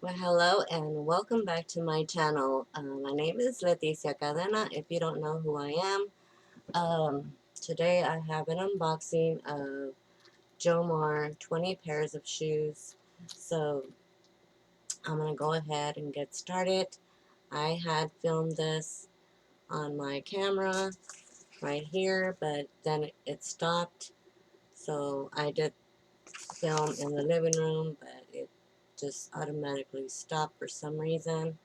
Well, hello and welcome back to my channel. My name is Leticia Cadena. If you don't know who I am, today I have an unboxing of JOMAR 20 pairs of shoes. So I'm going to go ahead and get started. I had filmed this on my camera right here, but then it stopped. So I did film in the living room, but it just automatically stopped for some reason.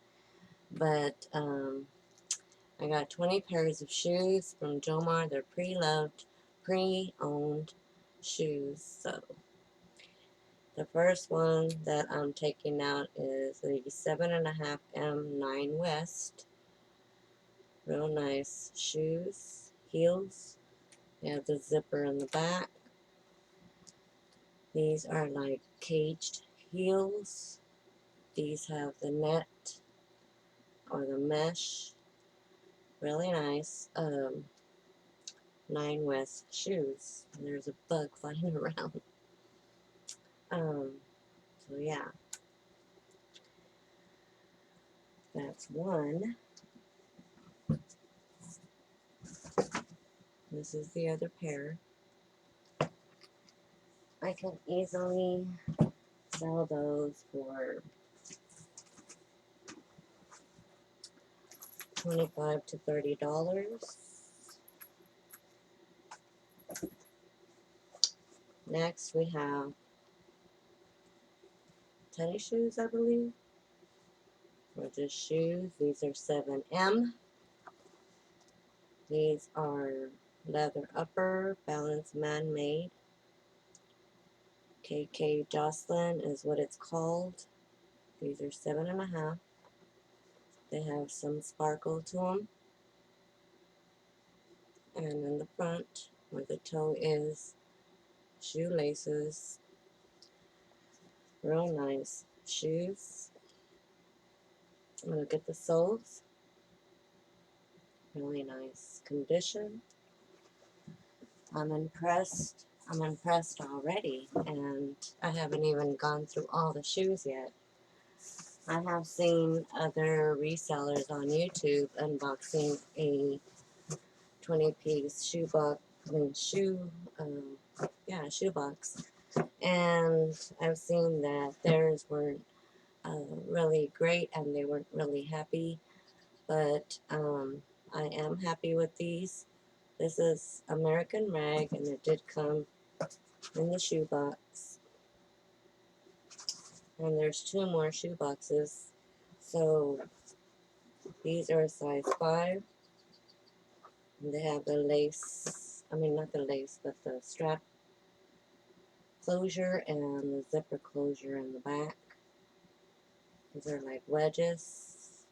But I got 20 pairs of shoes from JOMAR. They're pre-loved, pre-owned shoes. So the first one that I'm taking out is the 7.5 M9 West. Real nice shoes, heels. They have the zipper in the back. These are like caged heels. These have the net or the mesh. Really nice. 9 West shoes. And there's a bug flying around. So yeah, that's one. This is the other pair. I can easily sell those for $25 to $30. Next we have tennis shoes, I believe. Or just shoes. These are 7M. These are leather upper, balance man-made. KK Jocelyn is what it's called. These are 7.5. They have some sparkle to them. And in the front, where the toe is, shoelaces. Real nice shoes. Look at the soles. Really nice condition. I'm impressed. I'm impressed already, and I haven't even gone through all the shoes yet. I have seen other resellers on YouTube unboxing a 20-piece shoe box. Shoe box. And I've seen that theirs weren't really great, and they weren't really happy. But I am happy with these. This is American Rag, and it did come in the shoe box. And there's 2 more shoe boxes. So these are a size 5. And they have the lace, not the lace, but the strap closure and the zipper closure in the back. These are like wedges.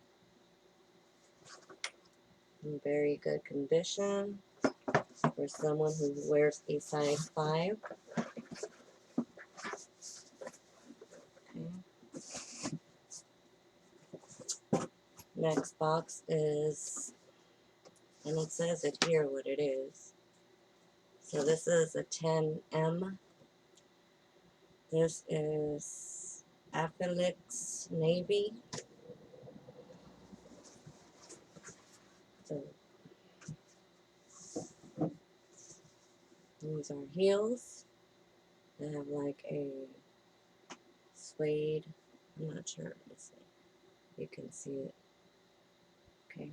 In very good condition for someone who wears a size 5. Okay. Next box is, and it says it here what it is. So this is a 10M. This is Acrylics Navy. So these are heels. They have like a suede. I'm not sure. Let's see. You can see it. Okay.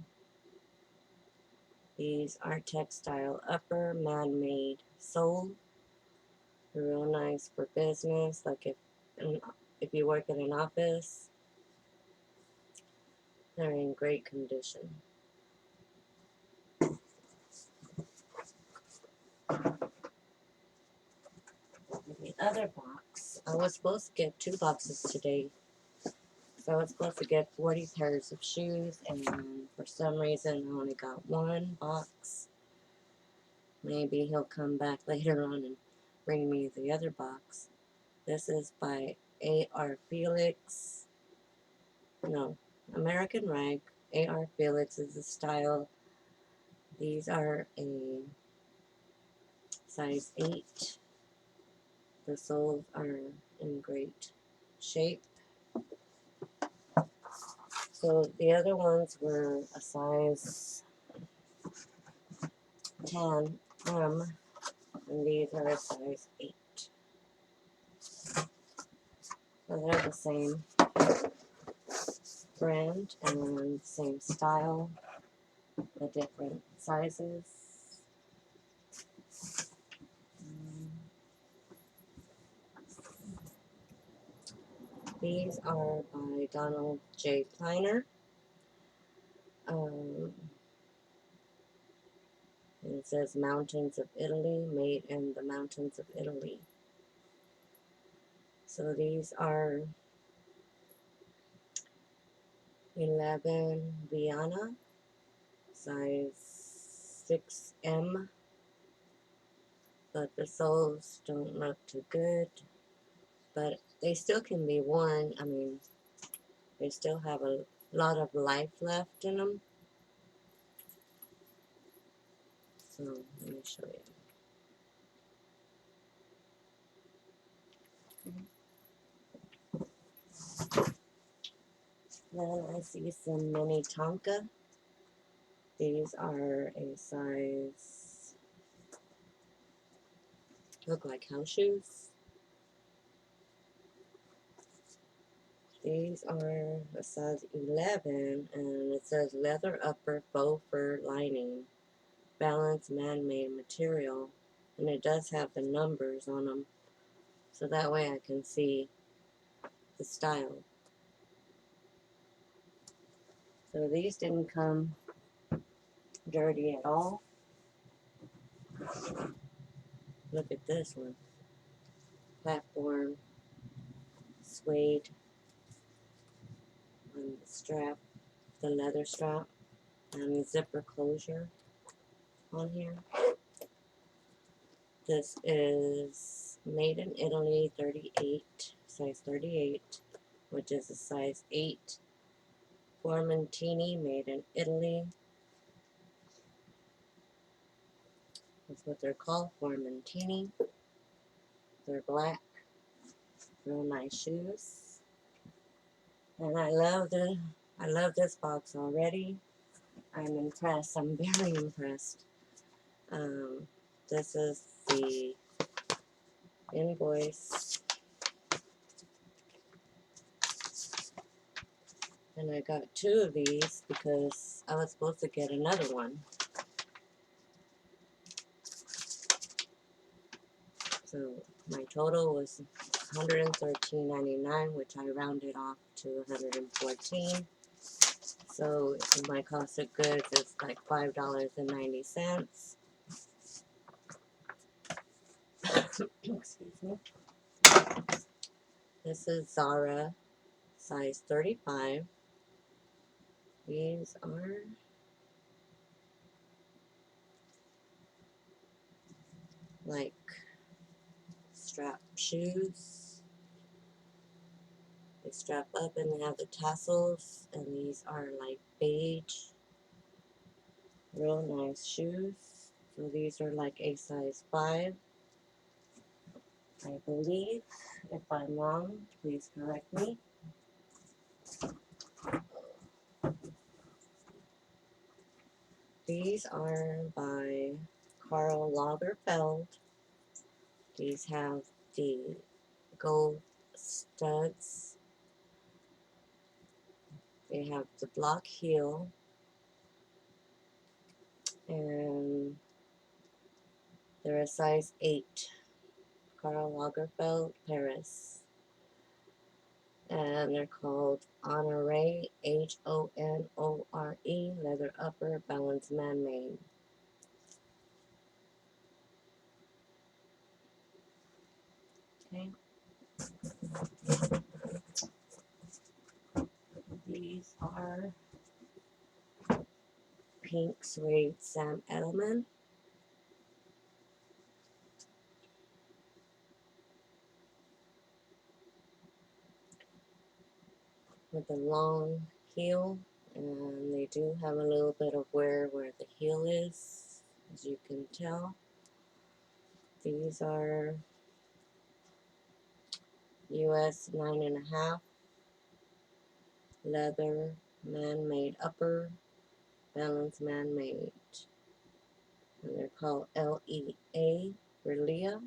These are textile upper, man-made sole. They're real nice for business. Like if you work in an office, they're in great condition. The other box, I was supposed to get 2 boxes today. So I was supposed to get 40 pairs of shoes, and for some reason I only got 1 box. Maybe he'll come back later on and bring me the other box. This is by A.R. Felix. No, American Rag. A.R. Felix is the style. These are a size 8. The soles are in great shape. So the other ones were a size 10 M, and these are a size 8. So they're the same brand and same style, the different sizes. These are by Donald J. Pliner. And it says Mountains of Italy, made in the mountains of Italy. So these are 11 Viana, size 6M, but the soles don't look too good, but they still can be worn. I mean, they still have a lot of life left in them. So let me show you. Then I see some mini Tonka. These are a size, look like house shoes. These are a size 11, and it says leather upper, faux fur lining, balanced man-made material, and it does have the numbers on them, so that way I can see the style. So these didn't come dirty at all. Look at this one. Platform suede on the strap, the leather strap, and the zipper closure on here. This is made in Italy, 38, size 38, which is a size 8. Formentini, made in Italy. That's what they're called, Formentini. They're black, real nice shoes. And I love this box already. I'm impressed. I'm very impressed. This is the Invoice, and I got 2 of these because I was supposed to get another one. So my total was $113.99, which I rounded off to $114. So my cost of goods is like $5.90. Excuse me. This is Zara, size 35. These are like strap shoes. They strap up and they have the tassels, and these are like beige. Real nice shoes. So these are like a size 5. I believe. If I'm wrong, please correct me. These are by Karl Lagerfeld. These have the gold studs. They have the block heel, and they're a size 8. Karl Lagerfeld, Paris. And they're called Honore, Honore, leather upper, balanced man-made. Okay. These are pink suede Sam Edelman with a long heel, and they do have a little bit of wear where the heel is, as you can tell. These are US 9.5 leather man-made upper, balance man-made. And they're called LEA for Leah.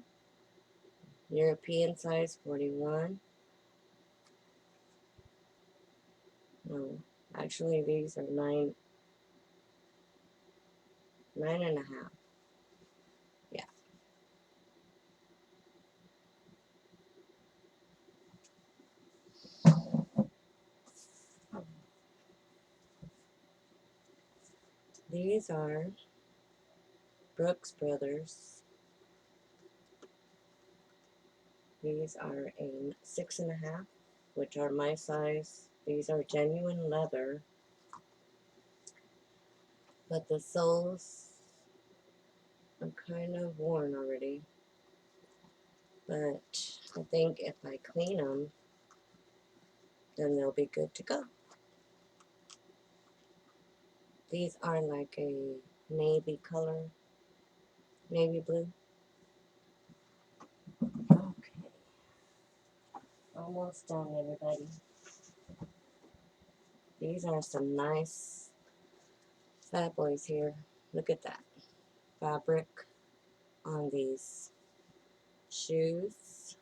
European size 41. No, actually these are nine and a half. Yeah. These are Brooks Brothers. These are a 6.5, which are my size. These are genuine leather, but the soles are kind of worn already. But I think if I clean them, then they'll be good to go. These are like a navy color, navy blue. Okay, almost done, everybody. These are some nice fat boys here. Look at that fabric on these shoes.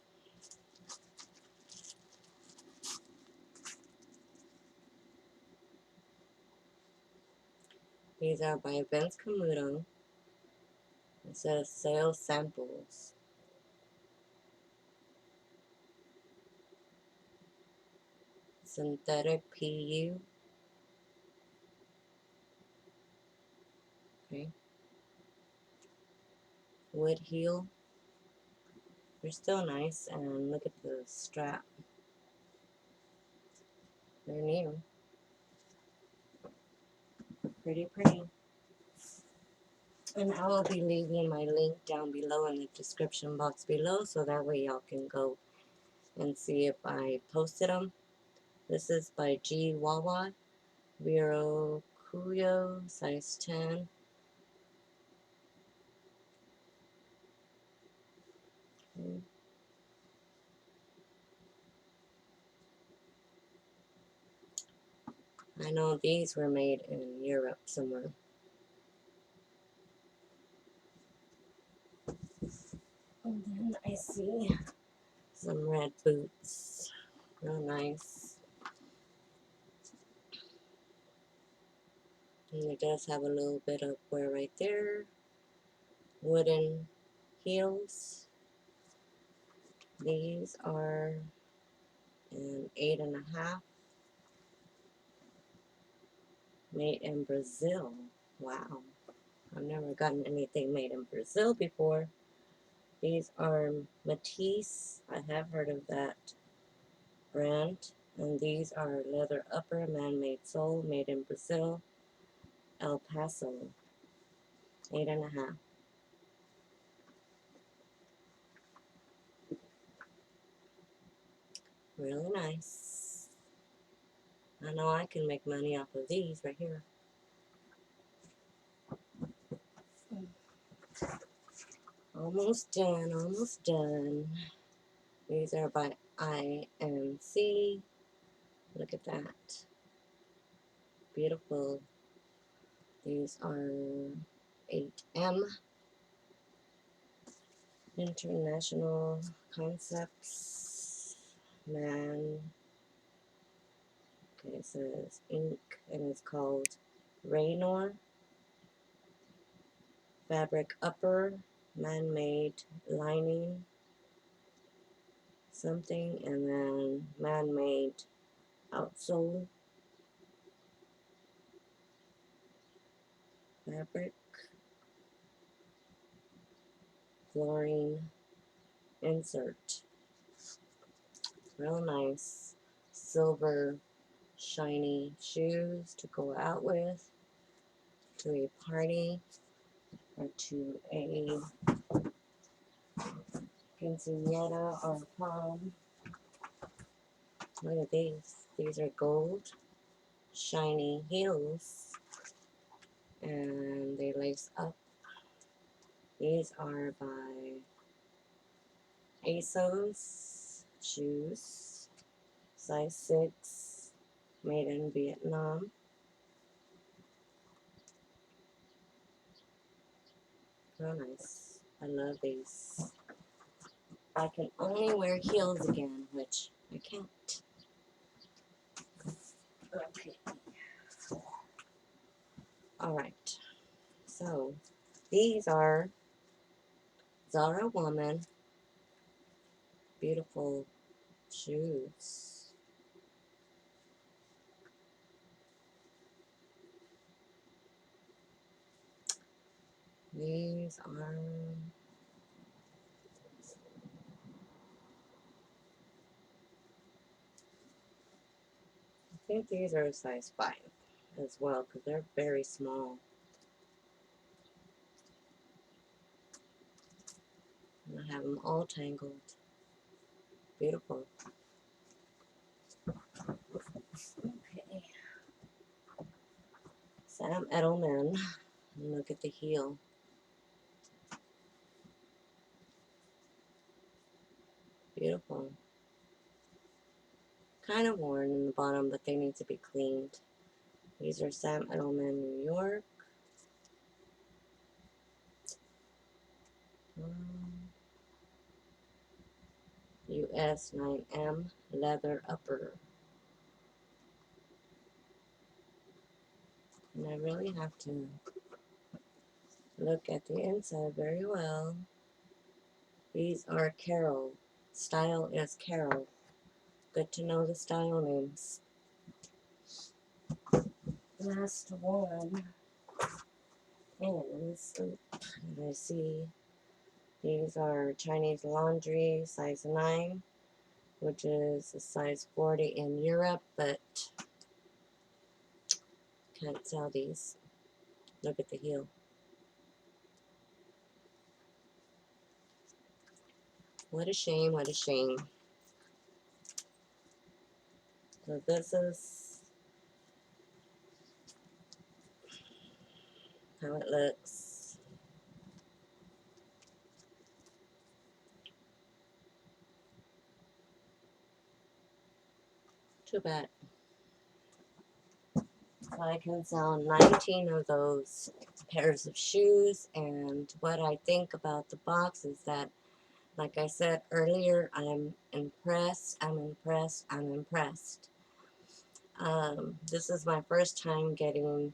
These are by Vince Camuto. It says sales samples. Synthetic PU. Okay. Wood heel. They're still nice, and look at the strap. They're new. Pretty, pretty. And I will be leaving my link down below in the description box below, so that way y'all can go and see if I posted them. This is by G Wawa, Vero Cuyo, size 10. Okay. I know these were made in Europe somewhere. And then I see some red boots. Real nice. And it does have a little bit of wear right there. Wooden heels. These are an 8.5. Made in Brazil. Wow. I've never gotten anything made in Brazil before. These are Matisse. I have heard of that brand. And these are leather upper, man-made sole, made in Brazil. El Paso. 8.5. Really nice. I know I can make money off of these right here. Almost done, almost done. These are by INC. Look at that. Beautiful. These are 8M. International Concepts. Man. Okay, it says ink, and it's called Raynor. Fabric upper, man-made lining, something, and then man-made outsole. Fabric, fluorine insert. Real nice silver shiny shoes to go out with, to a party, or to a quinceañera or prom. Look at these. These are gold, shiny heels, and they lace up. These are by ASOS shoes, size 6. made in Vietnam. Real nice. I love these. I can only wear heels again, which I can't. Okay. Alright. So, these are Zara Woman beautiful shoes. These are, I think these are a size 5 as well, because they're very small. And I have them all tangled. Beautiful. Okay. Sam Edelman. And look at the heel. Beautiful. Kind of worn in the bottom, but they need to be cleaned. These are Sam Edelman, New York. US 9M leather upper. And I really have to look at the inside very well. These are Carol. Style is Carol. Good to know the style names. Last one is, let's see, these are Chinese laundry, size 9, which is a size 40 in Europe, but can't sell these. Look at the heel. What a shame, what a shame. So this is how it looks. Too bad. So I can sell 19 of those pairs of shoes, and what I think about the box is that, like I said earlier, I'm impressed, I'm impressed, I'm impressed. This is my first time getting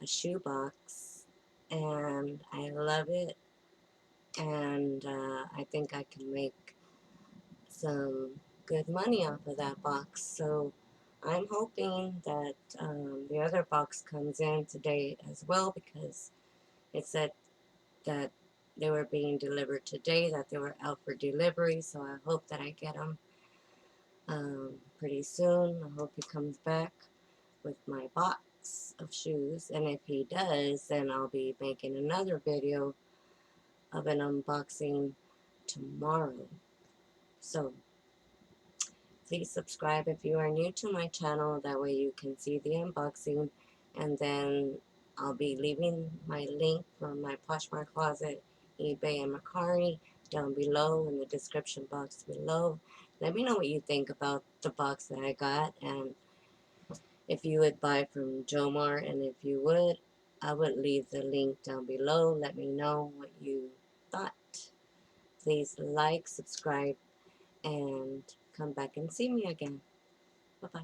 a shoe box, and I love it, and I think I can make some good money off of that box. So I'm hoping that the other box comes in today as well, because it said that they were being delivered today, that they were out for delivery. So I hope that I get them pretty soon. I hope he comes back with my box of shoes, and if he does, then I'll be making another video of an unboxing tomorrow. So please subscribe if you are new to my channel, that way you can see the unboxing, and then I'll be leaving my link for my Poshmark closet, eBay, and Mercari down below in the description box below. Let me know what you think about the box that I got, and if you would buy from JOMAR, and if you would, I would leave the link down below. Let me know what you thought. Please like, subscribe, and come back and see me again. Bye-bye.